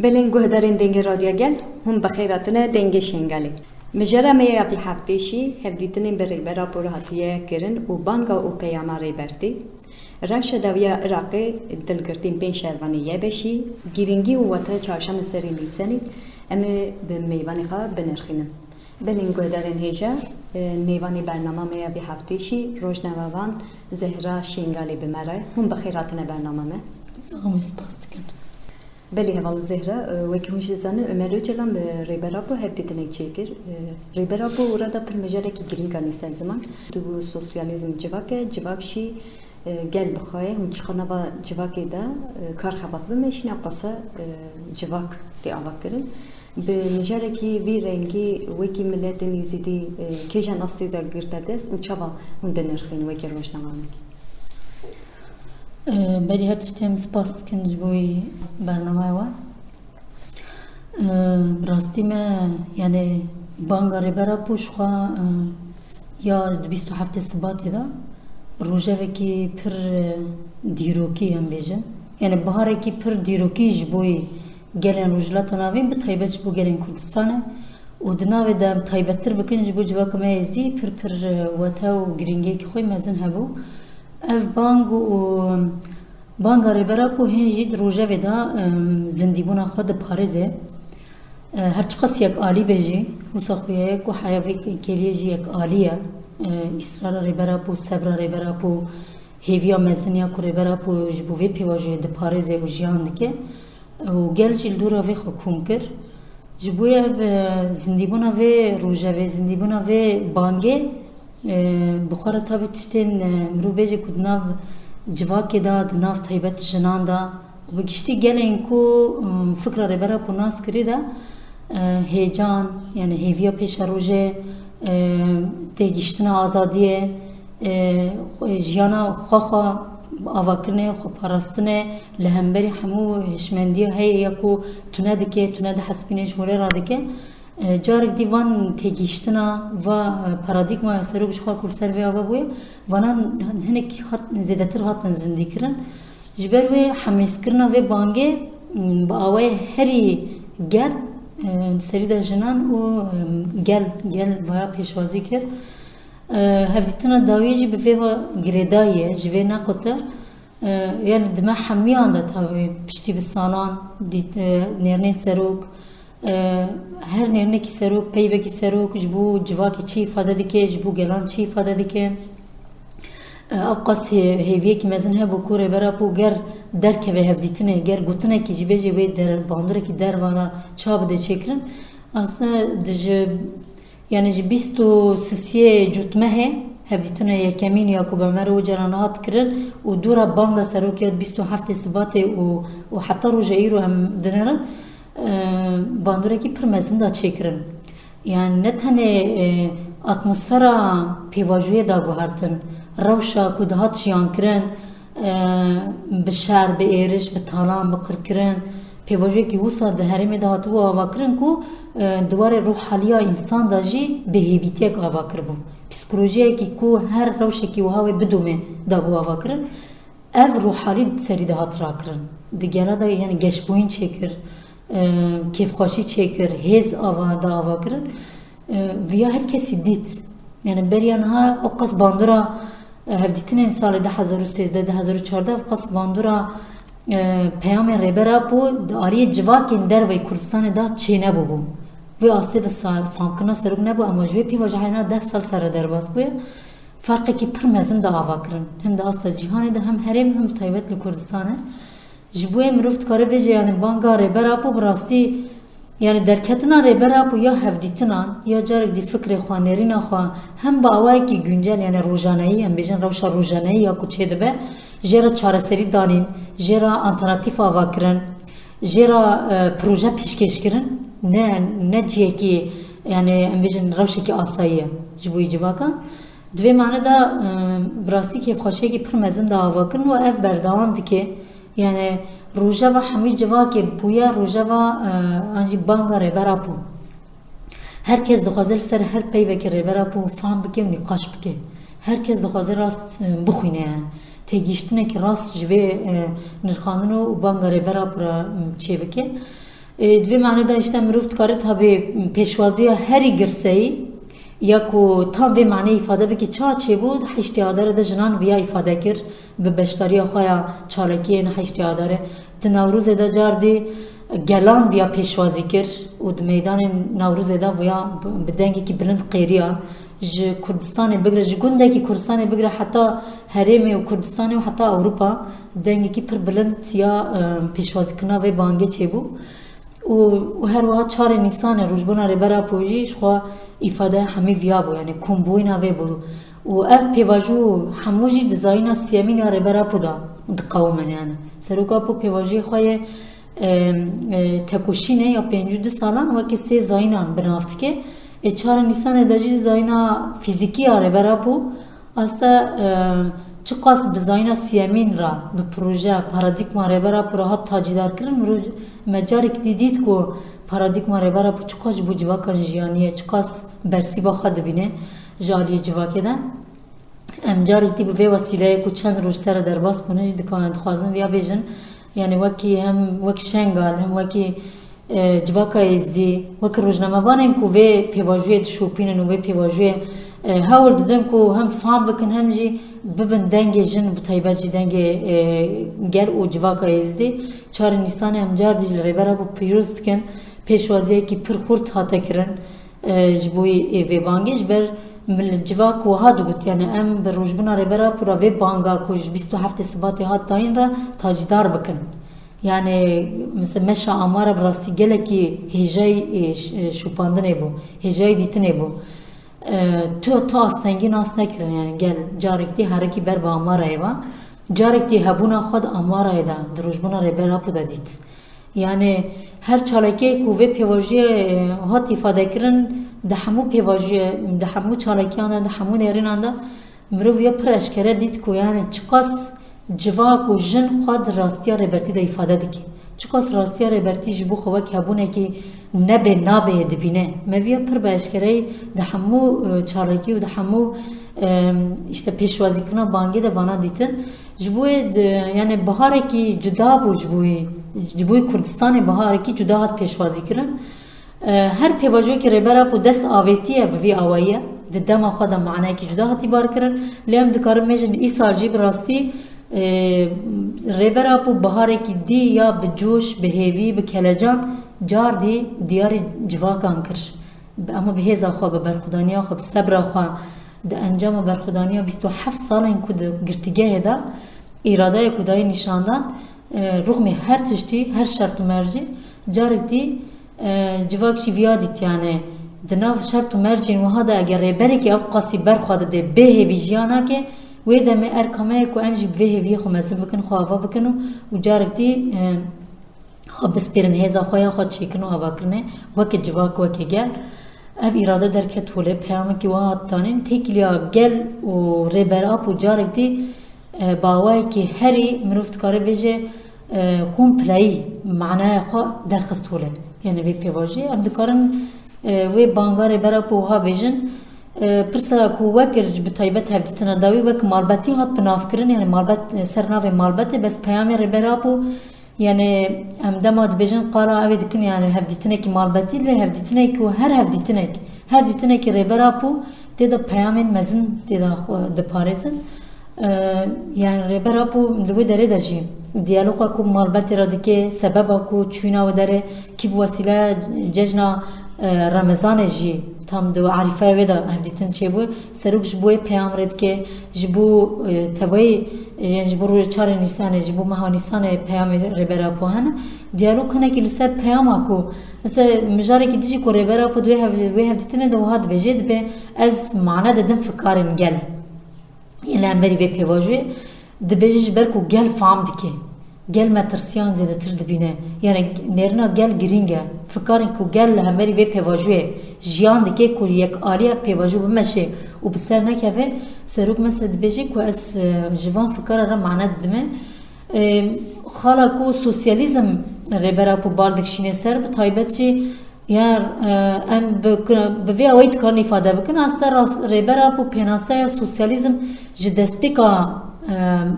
بلین گهدارین دنگ رادیو گل هم بخیراتنا دنگ شنگالی. مجرا میا بی حفتیشی هفدیتنین بری برا پرهاتیه کرن و بانگا و پیاما ریبرتی. روش دویا عراقی دلگرتین بین شهروانیه بشی گیرینگی و وقت چهارشنبه سری نیسانی اما به میوانی خواه بنرخینم. بلین گهدارین هیجا میوانی برنامه میا بی حفتیشی روزنامه‌وان زهرا شنگالی بمره هم بخیراتنا برنامه ما. سلام سپاس دکن. بله هوال زهرا وکی هنچ زنه امروز جلام به ریبرابو هفته نکچیکر ریبرابو وردا پر مجاله کی گرین کانی سن زمان تو سوسیالیسم جواکشی گل بخواه هنچ خانه با جواکی دا کار خبات بمشین قصه جواک دی آوا کرن به مجاله کی وی رنگی وکی ملت نیزیدی که جن استیزا گرتدست و چابا هندن نرخین وکی روزنامه بری هر تیم سپاس کن جوی برنامه و براستی ما یعنی بانگاری برا پوش خوا یا 27 سباتی دا روزه وکی پر دیروکی هم بیجن یعنی بهاره کی پر دیروکی جبوی گلن روزلات ناوین به تایبت جبو گلن کردستانه و دناوی دام تایبتر بکن جبو جواک مایزی پر وطا و گرینگی که خوی مزن هبو اف بانگا ریبرابو هنجید روژه ودا زندیبونا خود پارزه هرچ قص یک آلی بجی وسا خویه یک و حیوی کلیجی یک آلیه اسرار ریبرابو صبر ریبرابو هیویا مزنیا کو ریبرابو جبوی پیواجه د پارزه و جیان دکه و گل جیل دورا وی حکوم کر جبوی زندیبونا وی روژه وی زندیبونا وی بانگه بخوره تابی تشتین مرو بیجی کد ناو جواکی دا ناو تایبت جنان دا و بگشتی گل اینکو فکر ریبرا پوناس کری دا هیجان یعنی هیویا پیش روژه تیگشتنا آزادیه جیانا خواه آوا کرنه خواه پاراستنه لهمبری همو هشمندیه هی یکو تونه دکه تونه ده حسبینه جوره را دکه جارک دیوان تیگیشتنا و پارادیگما سروش خوا کل سر و آوا بوی وانا هنک هات زیادتر هاتن زندگی کرن جبر و حمیس کرنا و بانگه با آوای هری گل سری دا جنان و گل و پیشوازی کرد هفدیتنا داویجی به و گریدایه جوه نقطه یعنی دم حمیان دا تاوی پشتی بسانان دیت نیرنین سروک هر نرنه کی سروک پیوه کی سروک جبو جواکی چی ifade dike جبو گلان چی ifade dike اوقاس هیویه کی مزن هبو کوره برا بو گر درکه و هفدیتنه گر گوتنه کی جبه جبه در باندره کی در وانا چاب ده چکرن اصلا دج yani ji 23 cutmehe hevditine yekemîn ya ku bemero ceran hat kirin û dûra banga serokiyat 27 Sibatê û heta roja îro em dinirin bandurekî pir mezin da çêkirin. Yani ne tenê atmosfera pêvajiyê da guhertin, rewşa ku dihat jiyan kirin bi şer, bi êriş, bi talan, bi qirkirin pêvajiyekî wisa di herêmê de hatibû ava kirin ku دواره روح حالیا انسان دا جی بهیویتی که آوا کربو پسیکولوژی که کو هر روشی که وهاوی بدومه دا بو آوا کرن اف روح حالی سری ده هات را کرن دیگره دا یعنی گشبوین چکر کیف خوشی چکر هز دا آوا کرن ویا هر کسی دیت yani beriyan ha o qas bandura hevditinin sali 2013 2014 qas bandura پیام ریبرا پو داری جواکین در وی کردستان دا چه نبود و آسته دا فانکنا سرگ نبود اما جوی پی وجهاینا 10 سال سر در باز بود فرقی که پر مزن دا آوا کرن هم دا آسته جهانی دا هم هرم هم تایبت لکردستانه جبوی مروفت کاره بیجه یعنی بانگا ریبرا پو براستی yani derketina rebera bu ya hevditinan ya jarek di fikri xwanerîna xwe hem bi awayekî güncel yani rojaneyî em bêjin rewşa rojaneyî ya ku çêdibe jêra çareserî danîn jêra alternatîf ava kirin jêra proje pêşkêşkirin ne ciyekî yani em bêjin rewşekî asayî ye ji bo civaka divê mane da birastî kêfxweşiyekî pir mezin da ava kirin û ev berdewam dike yani Rojava hemî civakê bûye rojava anjî banga rêbera bû. Herkes dixwaze li ser her peyvekê rêbera bû fam bike û nîqaş bike. Herkes dixwaze rast bixwîne yani. Têgîştinekî rast ji vê nirxandin û banga rêbera bû re çê bike. دوی معنی دا işte مروفت کاره tabi پیشوازی هری گرسهی یا کو tam ve mعنی ifade beki çağ çebu haştiyadare de jinan veya ifade kir be beştariya xaya çalekiyen haştiyadare de Navruzê de cardi gelan veya peşvazî kir û di meydanên Navruzê de veya bi dengekî bilind qêriyan ji Kurdistanê bigire ji gundekî Kurdistanê bigire heta Herêmê û Kurdistanê û heta Ewropa dengekî pir bilind ya peşvazîkirina vê bangê çêbû û her wiha çarê Nîsanê rojbûna rêbera Pojî ji xwe îfade hemî viya bû yani kombûyîna vê bû û ev pêvajî û hemû jî di zayîna siyemîn ya rêbera pû da diqewmin yani seroka pû pêvajiyê xwe yê tekoşînê ya 52 salan wekî sê zayînan bi nav dike çarê Nîsanê de jî zayîna fîzîkî ya rêbera pû asta çi qas bi zayîna siyemîn ra bi proje paradîgma rêbera pû ra hat tacîdarkirin mirov me carekî dît ku paradîgma rêbera pû çi qas ji bo civakan jiyaniyê çi qas bersîva xwe dibîne ji aliyê civakê de em carekî bi vê wesîleyê ku çend roj sere derbas bûne jî dixwazin vêya bêjin yani wekî hem wek şengal hem wekî civaka êzî wekî rojnamevanên ku vê pêvajiyê dişopînin û vê pêvajiyê hewl didin ku hem fam bikin hem jî bibin dengê jin bi taybet jî dengê gel û civaka êzî çarê Nîsanê em car dî ji rêbera ku pîroz dikin pêşwaziyekî pir xurt hate kirin ji bo vê bangê ji ber civak wiha digot yani em bi rojbûna rêbera pû ra vê banga ku ji 27 Sibatê hat dayîn ra tacîdar bikin yani mesela meşa amara bi rastî gelekî hêjayî şûpandinê bû hêjayî dîtinê bû tu astengî nas nekirin yani gel carek dî herekî ber bi amarayê ve carek dî hebûna xwe di amarayê de di rojbûna rêbera pû de dît yani her çalekê ku vê pêvajiyê hat îfadekirin di hemû pêvajiyê di hemû çalekiyan de di hemû nêrînan de mirov ya pir eşkere dît ku yani çi qas civak û jin xwe di rastiya rêbertî de îfade dike çi qas rastiya rêbertî ji bo xwe wek hebûnekî nebê nabê dibîne me vêya pir bi eşkereyî di hemû çalekî û di hemû işte pêşwazîkirina bangê de vana dîtin ji bo yani biharekî cuda bû ji bo Kurdistanê biharekî cuda hat pêşwazîkirin her pêvajiyekî rêbera pû dest avêtiye bi vî awayî di dema xwe de manayekî cuda hatî barkirin lê em dikarin bêjin îsal jî bi rastî rêbera pû biharekî dî ya bi coş bi hêvî bi kelecan car dî diyarê civakan kir ama bi hêza xwe bi berxwedaniya xwe bi sebra xwe di encama berxwedaniya 27 salên ku di girtîgehê de îradeyê ku dayê nîşandan rûxmê her tiştî her şert û mercî carek dî civak jî viya dît yani di nav şert û mercên wiha de eger rêberekî ev qasî berxwe dide bê hêvî jiyan nake wê demê erkameyê ku em jî bi vê hêviyê xwe mezin bikin xwe ava bikin û carek dî xwe bispêrin hêza xwe ya xwe çêkin û avakirinê wekî civak wekî gel ev îrade derket holê peyamekî wiha hat danîn têkiliya gel û rêbera û carek dî bawayekî herî mirov dikare bêje kompleyî manaya xwe derxist holê yani vê pêvajiyê em dikarin wê banga rêbera pû wiha bêjin pirsa ku wekir ji bi taybet hevdîtina dawî wek malbetî hat bi navkirin yani malbet ser navê malbetê bes peyamê rêbera pû yani em dema dibêjin qara evê dikin yani hevdîtinekî malbetî lê hevdîtinek ku her dîtinekî rêbera pû tê de peyamên mezin tê de diparêzin yani rêbera pû li wê derê de jî diyaloga ku malbetê ra dike sebeba ku çûna wê derê kî bi wesîleya cejna Ramazanê jî tam di erîfeya wê de hevdîtin çêbû serok ji bo peyam re dike ji bo tevayê yani ji bo çarê Nîsanê ji bo meha Nîsanê peyamê rêbera pû hene diyalog hinekî li ser peyama ku mesela mijarekî dijî ku rêbera pû wê hevdîtinê de wiha dibêje dibe ez mane didim fikarên gel yani em berî vê pêvajiyê dibêje ji ber ku gel fam dike gel me tirsiyan zêdetir dibîne yani nêrina gel girîng e fikarên ku gel li hemerî vê pêvajiyê jiyan dike ku yek alî ev pêvajî bimeşe û bi ser nekeve serok mesela dibêje ku ez ji van fikara re mane didime xala ku sosyalîzm rêbera pû bal dikişîne ser bi taybet jî yar em bi vê awayî dikarin îfade bikin asta rêbera pû pênaseya sosyalîzm ji destpêka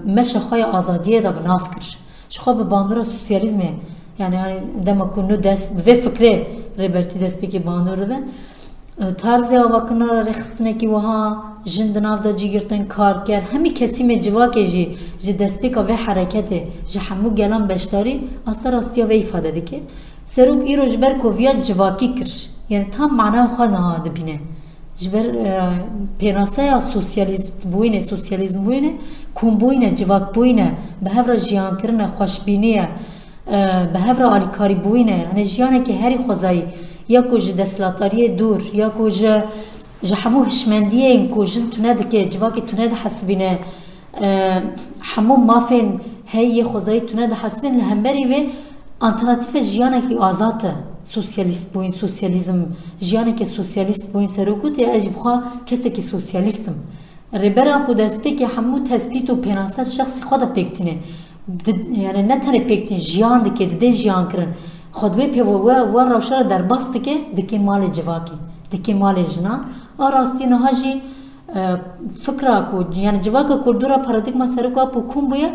meşa xwe ya azadiyê de bi nav kir ji xwe bi bandora sosyalîzmê yani dema ku nu dest ve fikre reberti dest peki bandor be tarzı avakınlar rexstine ki vaha jindav da cigirten kar ker hemi kesime civake ji dest peka ve harekete ji hamu gelan beştari asar astiya ve ifade dike seruk iroj ber koviyat civaki kir yani tam mana xana dibine جبر پیناسیا سوسیالیسم بوینه سوسیالیسم بوینه کم بوینه جواب بوینه به هفر جیان کرنه خوشبینیه به هفر آلیکاری بوینه یعنی جیانه که هری خوزایی یا کوج دستلاتاری دور یا کوج جحمو هشمندیه این کوجن تونه دکه جواکی تونه ده حسبینه حمو مافین هی خوزایی تونه ده حسبین لهمبری و alternatif jiyana ki azate sosyalist boyun sosyalizm jiyana ki sosyalist boyun serokut ya ajibxa kese ki sosyalistim rebera bu despek ya hamu tespit u penasat şahsi xoda pektine yani ne tane pektin jiyan dike de jiyan kirin xodbe pevo ve rawşara derbast dike dike male civaki dike male jinan arastina haji fikra ku yani civaka kurdura paradigma seroka bu kumbuya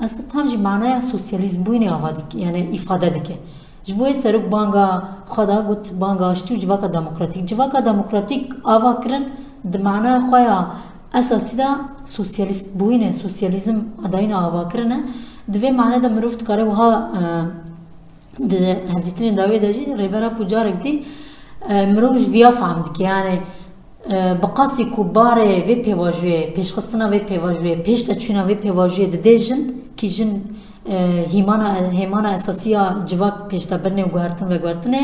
aslında tam ji manaya sosyalizm buyne avadik yani ifade dike. Jboy seruk banga xada gut banga ashtu civaka demokratik ava kirin de mana xoya esası da sosyalist buyne sosyalizm adayına ava kirine dve mana da mirov tkare ha de haditine davet eji rebera pujarek di mirov jviya famdik yani بقاسی کوباره و پیواژوی پیشخستنا و پیواژوی پیش تچونا و پیواژوی ددیجن کی جن هیمانا اساسیا جواک پیش تبرنه و گوهرتنه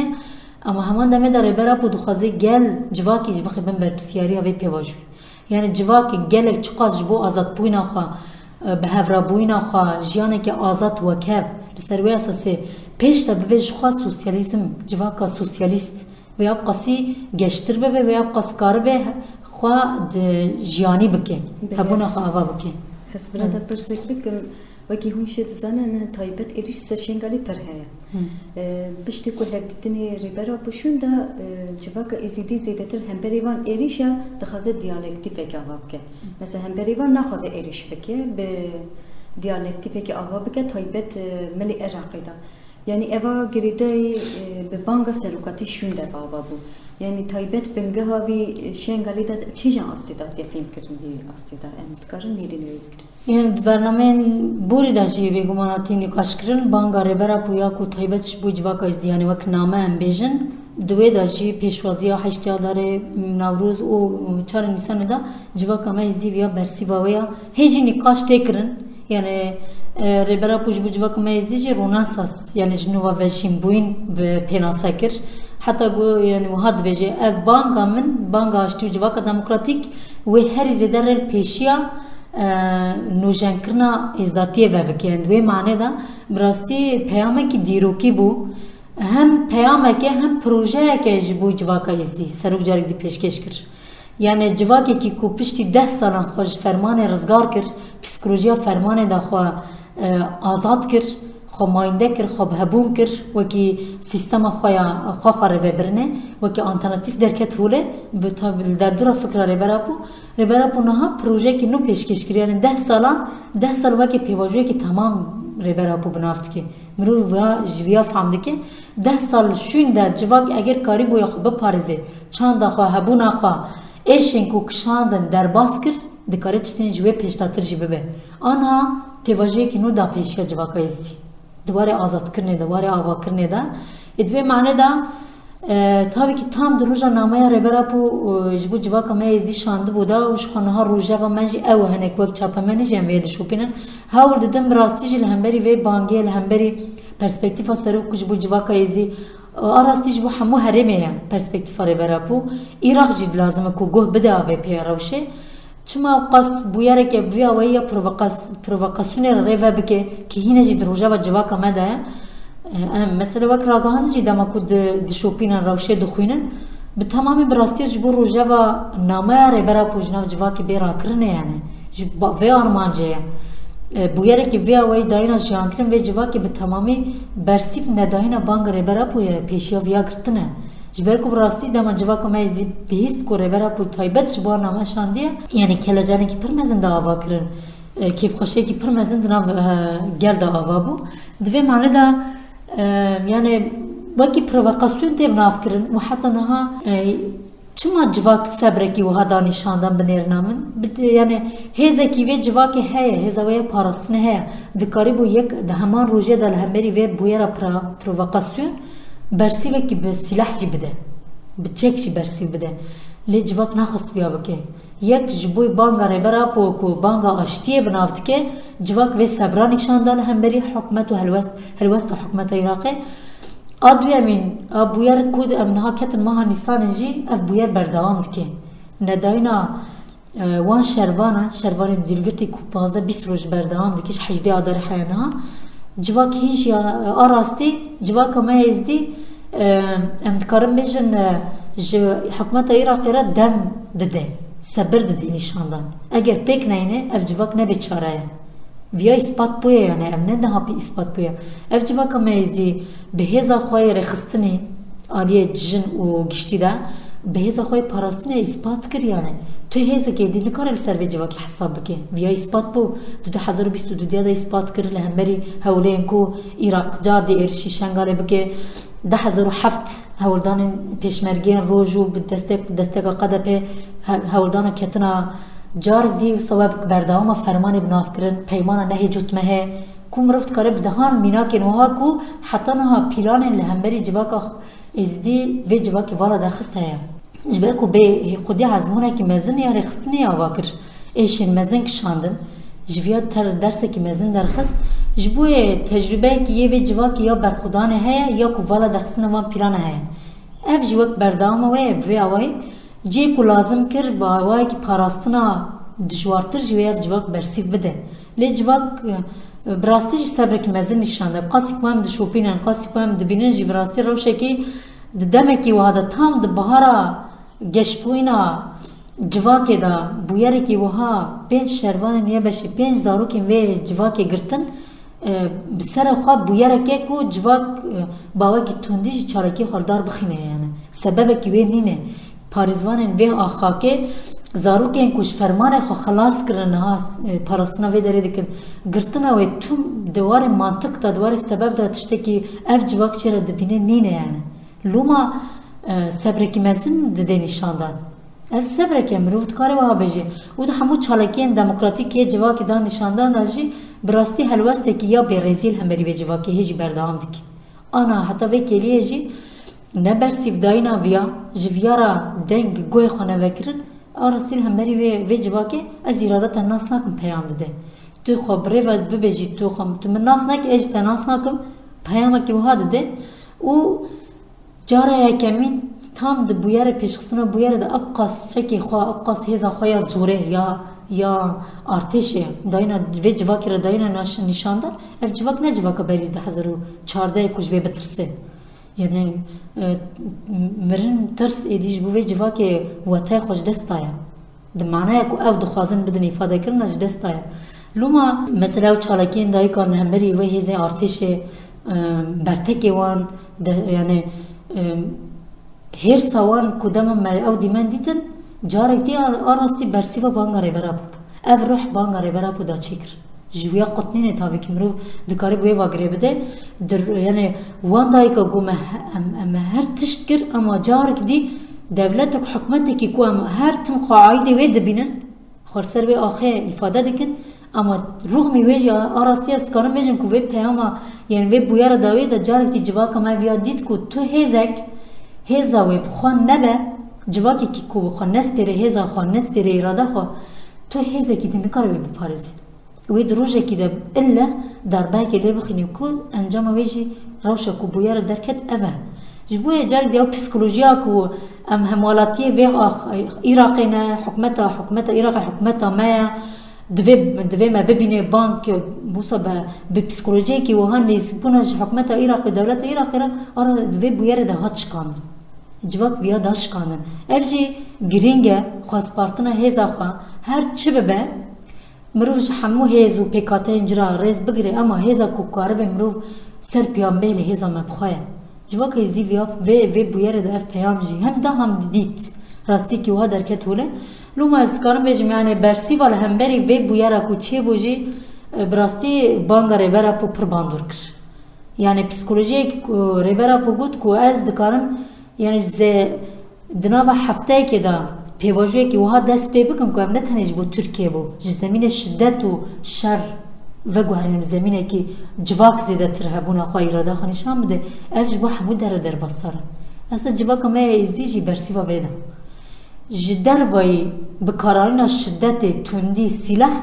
اما همان دمه داره برا بود خوازه گل جواکی جبخه بن بر سیاریا و پیواژوی یعنی جواکی گلک چقاس جبو آزاد بوینا خوا به هفرا بوینا خوا جیانه که آزاد وکب لسروی اساسی پیش تبرش خوا سوسیالیسم جواکا سوسیالیست و یا قصی گشتر به و یا قصکار به خوا جیانی بکه هبونا خوا بکه هس برادر پرسک بکم وکی هوشت زنان تایبت ایریش سرشنگالی پر هیا بشتی کل دیدنی ریبرا بشون دا جواک ازیدی زیدتر هم بریوان ایریشا دخوازه دیالکتی فکر آوا بکه مثلا هم بریوان نخوازه ایریش بکه به دیالکتی فکر آوا بکه تایبت ملی عراقی دا yani eva giride be banga serukati şunda baba bu. Yani taybet benge havi şengali da kijan astidat ya film kirindi astidat emtkarın nerine yani bernamen buri da jibe gumanatini kaşkırın banga rebera puya ku taybet bu civaka izdiyani vak nama embejin dve da ji peşvaziya haştiyadare Navruz o 4 Nisan'da da civaka ma izdiya bersivaya hejini kaş tekrin yani rebera puj bu civak mezdici Renaissance yani jnuva veşim buin be penasakir hatta go yani vahad beje ev banka min banka açtı civak demokratik ve her izeder peşiya nujankirna izatiye vebek yani ve manada brasti peyame ki diroki bu hem peyame ki hem proje ki bu civaka izdi seruk jarik di peşkeş kir yani civak ki ku pişti 10 salan xoş ferman rızgar kir psikolojiya ferman da xo آزاد کر خو ماینده کر خو بهبون کر وکی سیستم خویا خو خاره برنه وکی آلترناتیف درکت هوله در دور فکر ریبرا پو نه پروژه کی نو پیشکش کردن یعنی 10 سال وکی پیواژوی کی تمام ریبرا پو بنافت کی مرو و جویا فهمد کی 10 سال شونده جواک اگر کاری بو خو بپارزه چند خو هبون خو ایشن کو کشاندن در باس کر دکارت شتن جوی پیشتاتر جبه آنها تواجه کی نو دا پیشیا جواکا ازدی دوباره آزاد کرنه دوباره آوا کرنه دا ادوه معنی دا tabii ki tam duruja namaya rebera bu bu civaka me ezdi şandı bu da uş xanaha roja ve menji ev hanek vak çapameni jemve de şopinen havur dedim rasti jil hemberi ve bangi hemberi perspektifa seruk kuj bu civaka ezdi arasti bu hamu hareme ya perspektifa rebera bu Irak jid lazım ku goh beda ve peyaravşe çima qas bu yere ke bu avaya provokasyonel reva bike ki yine jid roja ve civaka me da mesela bak ragahan jid ama ku de şopinen ravşe dukhinen bi tamamı brasti bu roja ve namaya rebera bu jnav civaki bera kirne yani ve armancaya bu yere ki ve avay dayna jankrin ve civaki bi tamamı bersif nedayna bang rebera bu ya peşiya via kirtine جبر کو براستی دم جوا کم از بیست کو ریبرا پور تایبت جبار نامه شاندیه یعنی کلاجانی کی پرمزن دعوا کرن کیف خوشه کی پرمزن دنا گل دعوا بو دوی معنی دا yani وەکی پرۆڤۆکاسیۆن تێ بناوکردن و حتا نەها çima civak sebrekî wiha danîşandan binêrina min yani hêzekî vê civakê heye hêza wê ya parastinê heye dikarî bû yek di heman rojê de li hemberî vê bûyera provokasyon bersîvekî bi silah jî bide bi çek jî bersîv bide lê civak naxist vêya bike yek ji bo banga rêbera ku banga aştiyê binav dike civak vê sebra nîşanda li hemberî hikûmet û helwesta hikûmeta Iraqê a duyemîn a bûyer ku em niha ketin meha Nîsanê jî ev bûyer berdewam dike nedayîna wan şervanên dîrgirtî ku 15-20 roj berdewam dike ji hejdê adarê heye niha civak hîn jî a rastî civaka me êzdî em dikarin bêjin ji hikûmeta Iraqê re dem dide sebir dide nîşandan eger pêk neyne ev civak nebe çare ye Viya ispat bûye yani ev ne daha bir ispat bûye ev civaka me êzdî bi hêza xwe yê rêxistinê aliyê cin û giştî de bi hêza xwe yê parastinê ispat kir yani tu hêzekê dî nikare li ser vê civakê hesab bike viya ispat bû du 2022 de ispat kir li hemberî hewleyên ku Iraq car dê êrişî şengalê bike 2007 hewldanên pêşmergeyên roj û bi desteka qedepê hewldana ketina carek dî wisa berdewama fermanê binavkirin peymana nehê cutme heye ku mirov dikare bi dehan mînakên wiha ku heta niha pîlanên li hemberî civaka êzîdî vê civakê vala derxist heye ji ber ku bê xwedî hezmûnekî mezin ya rêxistinê ava kir êşên mezin kişandin ji vêya dersekî mezin derxist ji bo tecrübeyekî yê vê civakê ya berxwedanê heye ya ku vala derxistina van pîlana heye ev jî wek berdewama wê bi vê awayî cê ku lazim kir bi awayekî parastina dijwartir ji wê ev civak bersîv bide lê civak bi rastî jî sebrekî mezin nîşanda qasî ku em dişopînin qasî ku em dibînin jî bi rastî rewşekî di demekî wiha de tam di bihara geşbûyîna civakê de bûyerekî wiha 5 şervanên yê beşî 5 zarokên vê civakê girtin bi serê xwe bûyereke ku civak bawekî tundî jî çarekî xwaldar bixîne yani sebebekî wê nîne parîzvanên vê axakê zarokên ku ji fermanê xwe xelas kirin niha parastina vê derê dikin girtina wê tüm di warê mantiq da di warê sebeb da tiştekî ev civak çê re dibîne nîne yani lûma sebrekî mezin dide nîşandan ev sebreke mirov dikare wiha bêje û di hemû çalakiyên demokratîk yê civakê da nîşandan da jî bi rastî helwestekî ya bêrezîl hemberî vê civakê hê jî berdewam dike ana heta vê keliyê jî ne bersîv dayîna viya ji viyara deng goyê xwe nevekirin a rastî hemberî vê civakê ez îrada te nas nakim peyam dide tu xwe bi rêve bibêjî tu min nas nekî ez jî te nas nakim peyamekî wiha dide û cara yekemîn tam di bûyerê pêşxistina bûyerê de ev qas çekê xwe ev qas hêza xwe ya zorê ya artêşê dayîna vê civakê re dayîna nîşandar ev civak ne civaka berî 2014 ku ji vê bitirse yani mirin tirs êdî ji bo vê civakê wetê xwe ji dest daye di manaya ku ew dixwazin bidin îfadekirina ji dest daye lûma mesela ew çalakiyên dayîkan li hemberî wê hêzên artêşê bertekê wan yani hêrsa wan ku dema me ew dîmen dîtin carek dî a rastî bersîva banga rêbera bû ev ruh banga rêbera bû da çêkir ji wêya qutnînê tabii ki mirov dikare bi wê vagirê bide yani wan dayîka got em her tişt kir ama carek dî devletek hikûmetekî ku em her tim xwe aîdê wê dibînin xwe li ser wê axê îfade dikin ama ruhmî wê jî a rastî ez dikarim bêjim ku vê peyama yani vê bûyera da wê de carek dî civaka me viya dît ku tu hêzek hêza wê bi xwe nebe civakekî ku bi xwe nespêre hêza xwe nespêre îrada xwe tu hêzekî dî nikare wê biparêzî wê di rojekî de ille darbeyekê lê bixînî ku encama wê jî rewşa ku bûyera derket ev e ji bo yê carek de ew psîkolojiya ku em hemwalatiyê vê Iraqê ne hikûmeta Iraqê hikûmeta me ye divê me bibîne bank wisa bi psîkolojiyekî wiha nêzîkbûna ji hikûmeta Iraqê dewleta Iraqê re ara divê bûyerê de hat şikandin civak viya da şikandin ev jî girîng e xwezpartina hêza xwe her çi bibe mirov ji hemû hêz û pêkhateyên cira rêz bigire ama hêza ku karibe mirov ser peyambê li hêza me bixwe ye civak hêzî vê bûyerê de ev peyam jî hem da hem dît rastî ki wiha derket hûle lûma ez dikarim bêjim yani bersîva li hemberî vê bûyera ku çêbû jî bi rastî banga rêbera pir bandor kir yani psikolojik rebera pogut ku ez dikarim yani ze dinava haftaya ki da pevajoye ki oha dest pê bikim ku ev ne tenê ji bo Türkiye bu ji zemînê şiddet û şer veguherin zemînê ki civak zêdetir hebûna xwe îrada xwe nîşan bide ev ji bo hemû dere derbasar e aslında civaka me ya êzî jî bersiva vê de ji dervayî bikararîna şiddetê tundî silah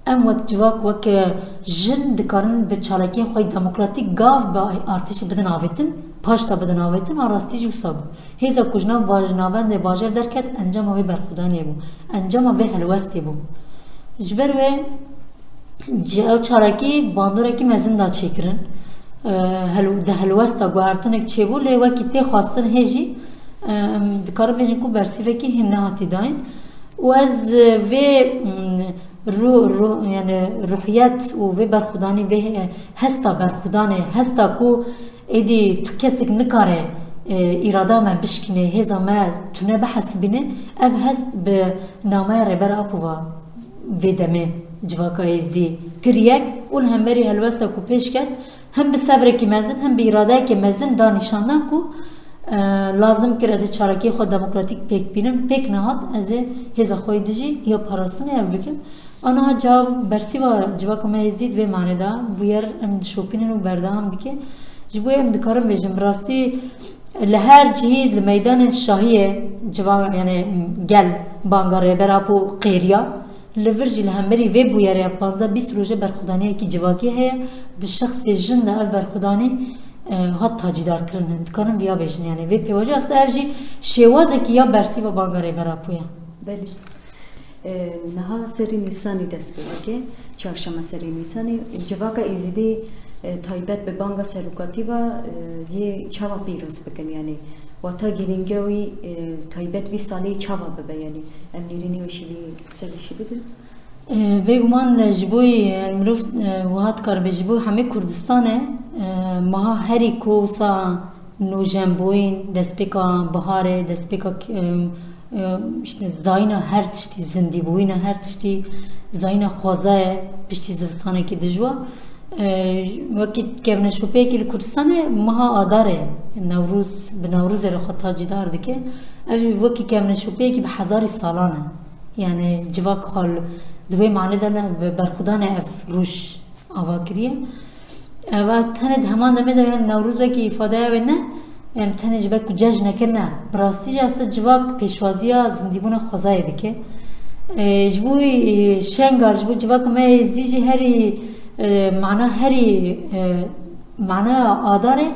em wek civak wek jin dikarin bi çalakiyên xwe demokratîk gav bi artêşê bidin avêtin paş da bidin avêtin a rastî jî wisa bû hêza ku ji nav navendê bajar derket encama wê berxwedaniyê bû encama vê helwestê bû ji ber wê ew çalakî bandorekî mezin da çêkirin di helwesta guhertinek çêbû lê wekî tê xwastin hê jî em dikarin bêjin ku bersîvekî hîn nehatî dayîn û ez vê yani ruhiyet û vê berxwedanî vê hesta berxwedanê hesta ku êdî tu kesek nikare îrada me bişkîne hêza me tune bihesibîne ev hest bi nameya rêbera apova vê demê civaka êzî kiriyek û li hemberî helwesta ku pêş ket hem bi sebrekî mezin hem bi îradeyekê mezin da nîşandan ku lazım kir ez ê çalakiyê xwe demokratîk pêk bînim pêk nehat ez ê hêza xwe dijî ya parastinê ev bikim aniha cav bersiva civaka me êzî di vê manê da bû yer em dişopînin û berdewam dike ji bo em dikarim bêjim bi rastî li her cihî li meydanên şahiyê civa yani gel banga rêbera po qêriya li vir jî li hemberî vê bûyerê 15-20 roje berxwedaniyekî civakî heye di şexsê jin de ev berxwedanî hat tacîdar kirin dikarin viya bêjin yani vê pêvajoya aslında ev jî şêwazekî ya bersîva banga rêbera po ye Belî niha serî Nîsanê dest pê dike çarşema serî Nîsanê civaka êzîdî taybet bi banga serokatî ve yê çawa pîroz bikin yani wata girîngeya wî taybet vî salê çawa bibe yani em nêrînî wê şîvê ser şî bibin bêguman ji bo mirov wiha dikare ji bo hemê Kurdistanê meha herî ku wisa nûjenbûyîn destpêka biharê destpêka işte zayîna her tiştî zindîbûyîna her tiştî zayîna xwazayê piştî zivistanekî dijwa wekî kevneşopeyekî li Kurdistanê meha adarê Newrûz bi Newrûzê re xwe tacîdar dike ev wekî kevneşopeyekî bi hezarî salan e yani civak xwe di vê manê de bi berxwedanê ev rûj ava kiriye ev tenê di heman demê de yani Newrûz wekî îfadeya wê ne yani tenê ji ber ku cejnekir ne bi rastî jî aslında civak pêşwaziya zindîbûna xwezayê dike ji bo şengar ji bo civaka me êzî jî herî معناه هری معناه آداره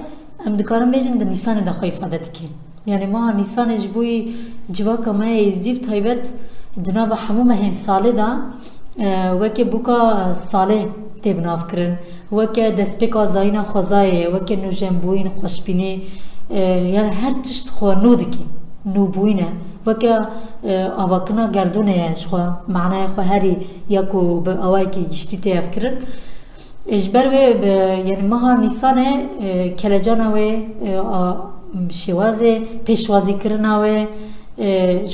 ام دکارم بیشتر در نیسان دخواه ifade دکی یعنی ما نیسان جبوی جواک ما ازدیب تایبت دنا به همه مهین ساله دا وکی بوکا ساله تبناف کرن وکی دسپیکا زاینا خوزای وکی نوجم بوین خوشبینی یعنی هر تشت خو نو دکی نو بوینه وکی آواکنا گردونه شخو معناه خو هری یکو به آوایی که گشتی تیاف کرن اجبر و یعنی ماها نیسانه کلجانه و شوازه پیشوازی کرنه و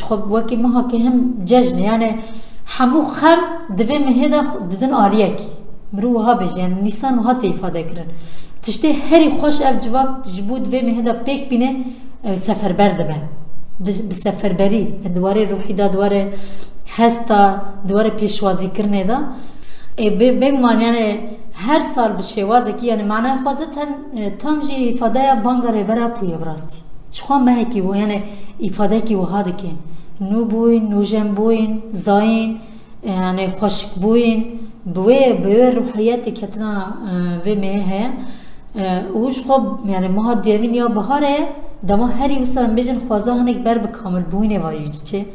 خب وکی ماها که هم جشنه یعنی همو خم دوی مهده ددن آلیه کی مرو ها بیش یعنی نیسان ها تیفاده کرن تشته هری خوش اف جواب جبو دوی مهده پیک بینه سفربر دبه بسفربری دواره روحی دا دواره هستا دواره پیشوازی کرنه دا بگمان یعنی her sal bir şevazı ki yani manaya zaten tam ji ifadeye bangare bera puye brasti. Şu an mehki bu yani ifade ki o hadı ki nu boyun, nu jem boyun, zayin yani hoşk boyun bu ruhiyeti ketna ve mehe o şu yani maha devin ya bahare dama her usan bejin xwaza hanek ber bi kamil boyun vajidçe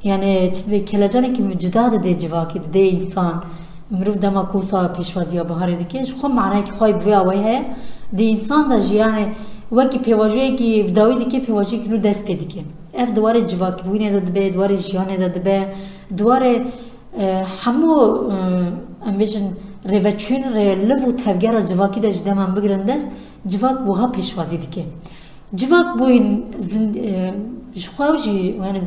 yani çbe kelajane ki mücdad de civaki de insan مرو دما کوسا پیشوازیا بهاره دیگه خو معنی که خواهی بوی آوایی هست دی انسان دا جیانه وکی پیواجوی که بداوی دیگه پیواجوی که نو دست پی دیگه اف دواره جواکی بوینه داد به دواره جیانه داد به دواره همو امیجن روچون لفو تفگر جواکی دا جده من بگرن دست جواک بوها پیشوازی دیگه جواک بوین جخواهو جی یعنی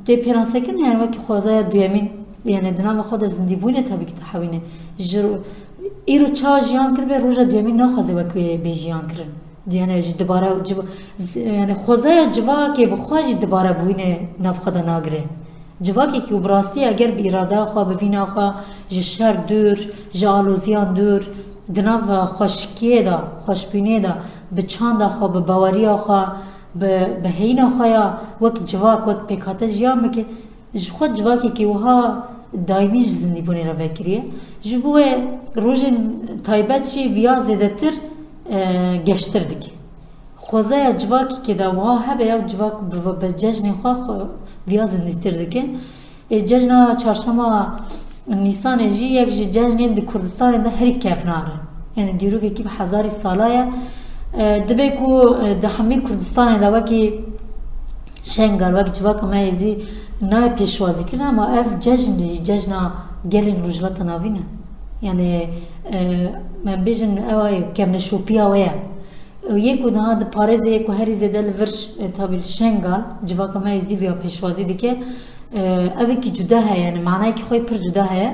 دی پیرانسه کن یعنی وکی خوازای دویمین yani dina ve xwe de zindîbûnê tabii ki dihewîne ji ایرو چا جیان کر به روزا دومی نخوازه وکی به جیان کرن دیانه جی دوباره یعنی خوزه جوا که بخواهی دوباره بوینه نفخدا ناگره جوا که براستی اگر به اراده خواه بوینه خواه جی شر دور جی آلوزیان دور دناف خوشکیه دا خوشبینه دا به چانده خواه به باوری خواه به هین خواه وقت جوا وقت پیکاته جیان مکه خود جوا که وها دایمیش زندگی بونی را بکریه جبوه روزن تایبت چی ویا زده تر گشتر دیگه خوزه جواکی که داوها هبه یا جواک به جشن خواه ویا زندگی تر دیگه جشن چهارشنبه نیسان جی یک جشن دی کردستان ده هری کیف ناره یعنی دیروگه که به هزاری سالایه دبی کو ده همی کردستان ده وکی شنگل وکی جواک مایزی نه پیشوازی کنه اما اف جشن گلین روجلات ناوینه یعنی من بیشن اوای کم نشوپیا ویا یکو ده د پاریز یکو هری زدل ورش تابل شنگال جواک مایزی ویا پیشوازی دیگه اوی کی جدا ہے یعنی معنی کی خوی پر جدا ہے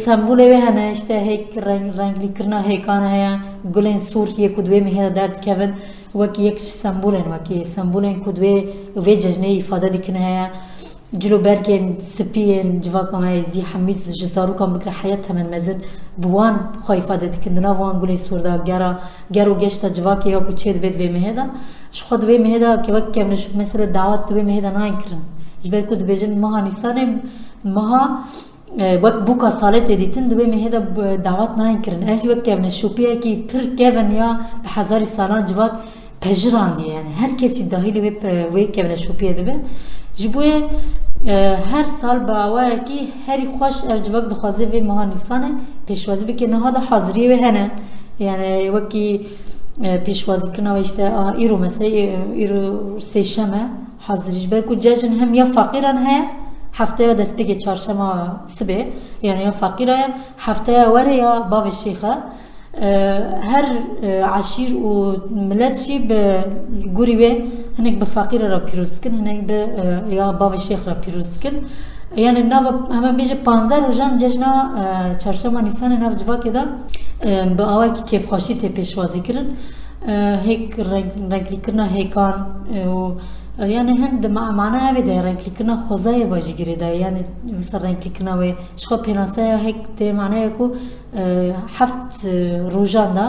سمبول وی هنه işte هیک رنگلی کرنا هیکان ہے گلین سور یکو دوی مه درد کevin وکی یک سمبولن وکی سمبولن کو دوی وی ججنه ifade dikine ہے جلو برکن سپین جواک مایزی حمیز جزارو کام بکره حیات همن مزن بوان خوی ifade dikindina وان گلی سور دا گرو گشتا جواک یا کو چید بد وی مه دا شخود وی مه دا که وک کم نش مثلا دعوت وی مه دا ناین کرن جبر کود بجن مها نیسانه مها وقت بوکا سالت ادیتن دوی مه دا دعوت ناین کرن اش وک کم نشوپیه کی پر کevin یا به هزار سالان جواک پجران دی یعنی هر کسی داخل وی کم نشوپیه دبه جبوی هر سال با وای کی هری خوش ارجوک دخوازه وی مها نیسانه پیشوازی بکه نه دا حاضری و هنه یعنی وکی پیشوازی کنه و işte ایرو مثلا ایرو سه‌شنبه حاضریش برکو جشن هم یا فقیران هست هفته یا دست بگه چهارشنبه صبح یعنی یا فقیره هفته یا وره یا باو شیخه هر عشیر و ملت شی به گوری و هنگ به فقیر را پیروز کن هنگ به یا باو شیخ را پیروز کن یعنی نو همه بیشه 15 روزان جشن چهارشنبه نیسان نو جوا که دا به آوای که کیف خواشی تی پیشوازی کرن هیک رنگلی کرنا هیکان یعنی هند معنی اوی ده رنگلی کرنا خوزای واجی گیری ده یعنی وسر رنگلی کرنا وی شخوا پیناسه هیک ده معنی اکو هفت روزان ده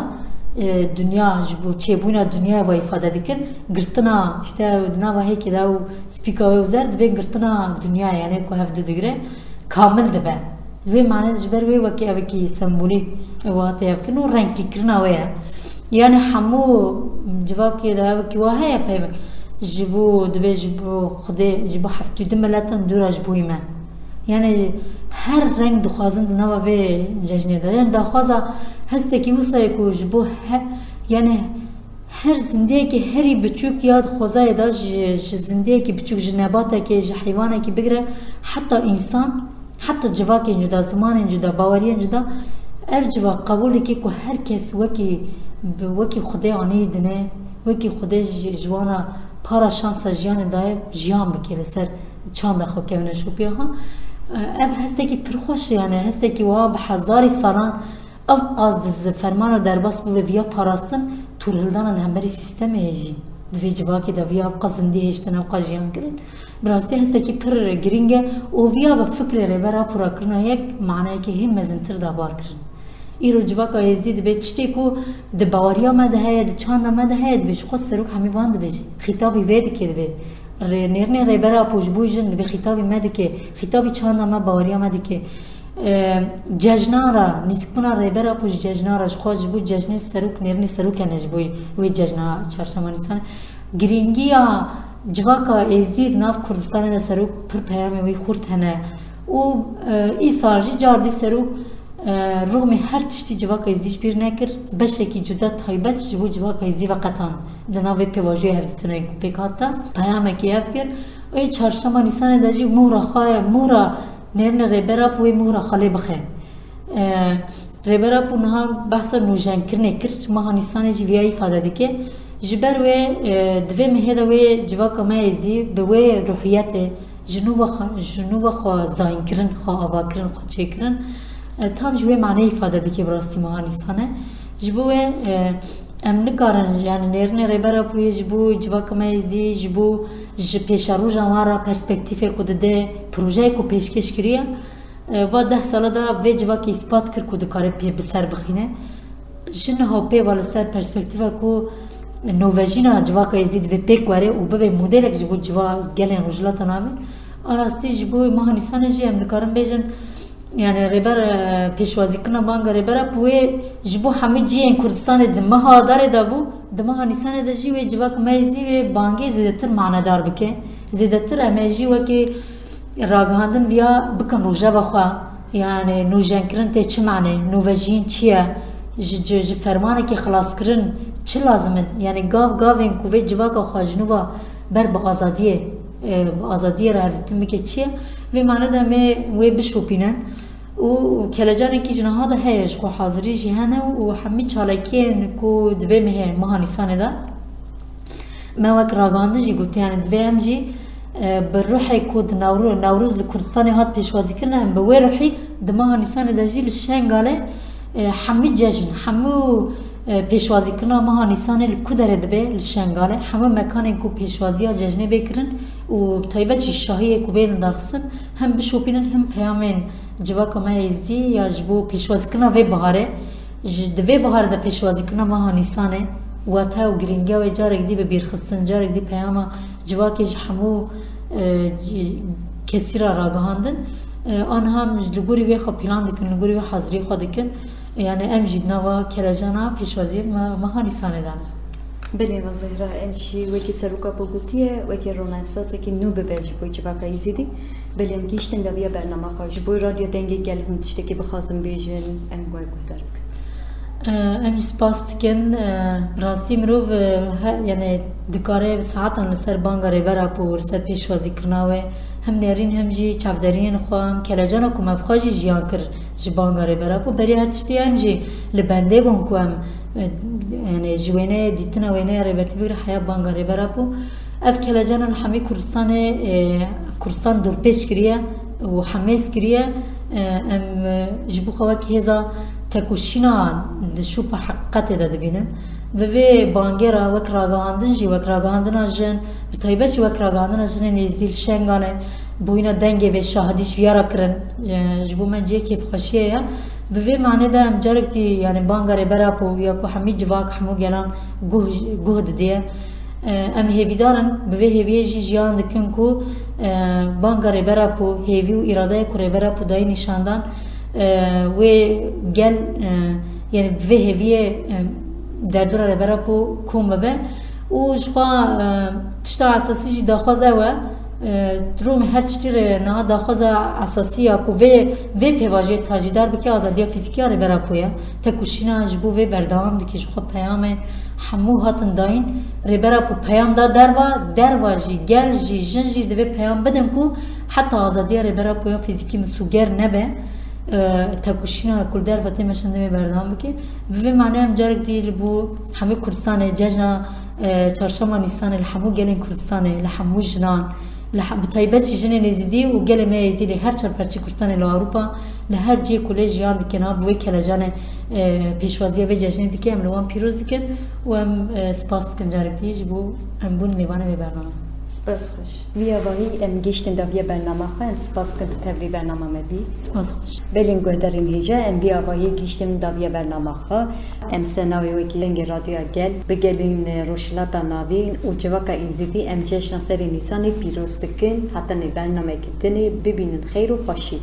دنیا جبو چیبونا دنیا و ifade dikin gırtına işte nava heki da spika ve uzer de gırtına dünya yani ko hafta digre kamil de be ve mane jber ve vaki avki sembolik evate yakin o renkli kirna ve yani hamu civaki da avki wa hay pe jibu de jibu khode jibu hafta demelatan dura jibu iman yani her renk دخوازن نوا و جشنه ده yani دخوازا هسته کی وسای کو جبو yani her zindeki heri küçük ya خوازای da zindeki küçük jnebata ki hayvana ki bigre hatta insan hatta civaki juda zamanın juda bavariyen juda ev civa kabul ki ko herkes vaki خدای ani dine vaki خدای جوانا para şansa jiyane da jiyan bikele ser çanda xo kevne şupiya ha ev hesteki pirxoş yani hesteki wa be hezari salan ev qazd fermana derbas bu viya parastin turhildan hemberi sistemi heji dve civaki da viya qazindi hejten ev qajiyan kirin براستی هستی پر گرینگه او ویا به فکر ربرا پورا کرنا یک معنی که هم مزنتر دابار کرن ایرو جواک ایزدید به چتی کو د باوریا مده هید چاند مده هید بهش خود سروک همی واند بهش خطابی وید که به نرنی ربرا پوش بوجن به خطابی مده که خطابی چاند ما باوریا مده که ججنارا نیسکونا ربرا پوش ججنارا خوش بو ججنر سروک نرنی سروک انج بو وی ججنا چهارشنبه نیسان گرینگیا جواکا ازدید ناف کردستان ده سروک پر پیامی وی خورد هنه او ای سالجی جاردی سروک رغم هر تشتی جواکا ازدیش بیر نکر بشکی جدا تایبت جبو جواکا ازدی و قطان دناوی پیواجوی هفدیتونه پیکاتا پیامه که هف کر اوی چهارشنبه نیسان ده جی مورا خواه مورا نرن ربرا پوی مورا خالی بخه ربرا پو نها بحثا نوجن کرنه کر ماها نیسان جی ویایی فاده دی که جبر و دوی مهدا و جواکا مایزی به و روحیت جنوب خو زاین کرن خو آوا کرن خو چه کرن tam ji wê maneyê ifade dike bi rastî meha Nîsanê. Ji bo wê em nikarin yani nêrînê rêbera pûyê ji bo civaka me êzî ji bo ji pêşarojan wan re perspektîfê ku dide projeyê ku pêşkêş kiriye va 10 sala da vê civakê îspat kir ku dikare pê bi ser bixîne. Ji niha pêva li ser perspektîfa ku novejîna civaka êzî divê pêk were û bibe modelek ji bo civa gelên rojhilata navê. Arastî ji bo meha Nîsanê jî em dikarin bêjin yani rêber pêşwazîkirina banga rêbera pûyê ji bo hemû ciyên Kurdistanê di meha darê de bû di meha Nîsanê de jî wê civak me êzî wê bangê zêdetir manedar bike. Zêdetir em ê jî wekî ragihandin viya bikin rojeva xwe yani nûjenkirin tê çi manê nûvejiyîn çi ye ji fermanekî xelaskirin çi lazim e yani gavên ku vê civaka xwe ji nû ve ber bi azadiyê azadiyê re hevdîtin bike çi ye vê mane de em ê wê bişopînin û kelecanekî ji niha de heye ji xwe hazirî jî hene û hemî çalakiyên ku divê me heye meha Nîsanê de me wek ragihandin jî gotiye yani divê em jî bi ruhê ku di Newrûz li Kurdistanê hat pêşwazîkirin em bi wê ruhî di meha Nîsanê de jî li Şengalê hemî cejn hemû pêşwazîkirina meha Nîsanê li ku derê dibe li Şengalê hemû mekanên ku pêşwaziya cejnê vêkirin û taybet jî şahiyê ku bên darxistin hem bişopînin hem peyamên civaka me êzî ya ji bo pêşwazîkirina vê biharê di vê biharê de pêşwazîkirina meha Nîsanê weta û giringiya wê carek dî bi bîrxistin carek dî peyama civakê ji hemû kesî re ragihandin anha ji li gorî wê xwe pîlan dikin li gorî wê hezirî xwe dikin yani em jî di nava kelejana pêşwaziyê meha Nîsanê de ne. Belê va Zehra em jî wekî seroka pogotiye wekî romansasekî nû bibe ji bo civaka êzîdî belê em gîştin daviya bernama xwe ji bo radyo dengê gel hûn tiştekî bixwazin bêjin em wê guhdar bikin. Em jî spas dikin rastî mirov yani dikare bi saetan li ser banga rêbera û li ser pêşwazîkirina wê hem nêrîn hem jî çavderiyên xwe hem kelejana ku me bi xwe jî jiyan kir ji banga rêbera û berî her tiştî em jî li bendê bûn ku em yani ji wêneyê dîtina wêneya rêbertî bigire heya banga rêbera û ev kelecanan hemî Kurdistanê Kurdistan dûrpêç kiriye û hemêz kiriye em ji bo xwe wekî hêza tekoşîna di şûpa heqîqetê de dibînin ve vê bangê re wek ragihandin jî wek ragihandina jin bi taybet jî wek ragihandina jinên êzî li Şengalê bûyîna dengê vê şahidî ji viya re kirin ji bo me ciyê kêfxweşiyê ye bi vê manê de em carek dî yani banga rêbera û ya ku hemî civak hemû gelan guh didiye em hêvîdarin bi vê hêviyê jî jiyan dikin ku banga rêbera û hêvî û îradeyê ku rêbera û dayî nîşandan wê gel yani vê hêviyê derdora rêbera û kom bibe û ji xwe tişta esasî jî daxwaz ew e Rûmê her tiştî re niha daxwaza esasî ya ku vê pêvajiyê tacîdar bike azadiya fîzîkî ya rêbera û ye tekoşîna ji bo vê berdewam dike ji xwe peyamê hemû hatin dayîn rêbera û peyam da derva jî gel jî jin jî divê peyam bidin ku heta azadiya rêbera û ya fîzîkî misûger nebe tekoşîna ku derva tê meşin divê berdewam bike bi vê manê em carek dî li bo hemû Kurdistanê cejna çarşema Nîsanê li hemû gelên Kurdistanê li hemû jinan bi taybet jî jinên êzîdî û gelê me êzî li her çarperçî Kurdistanê li Ewropa li her ciyê ku lê jiyan dike nav wê kelecanê pêşwaziya vê cejnê dike em li wan pîroz dikin û em spas dikin carek dî ji bo em bûn mêvanê vê bername. Spas xweş. Vîya vahî em gîştin daviya bernama xwe em spas dikin tu tevlî bernama me bî. Spas xweş. Belên guhdarên hêja em vîya vahî gîştin daviya bernama xwe em ser navê wekî dengê radyoya gel bi gelên rojhilata navîn û civaka êzîdî em cejna serê Nîsanê pîroz dikin hatanê bernamekî dinê bibînin xeyr û xweşî.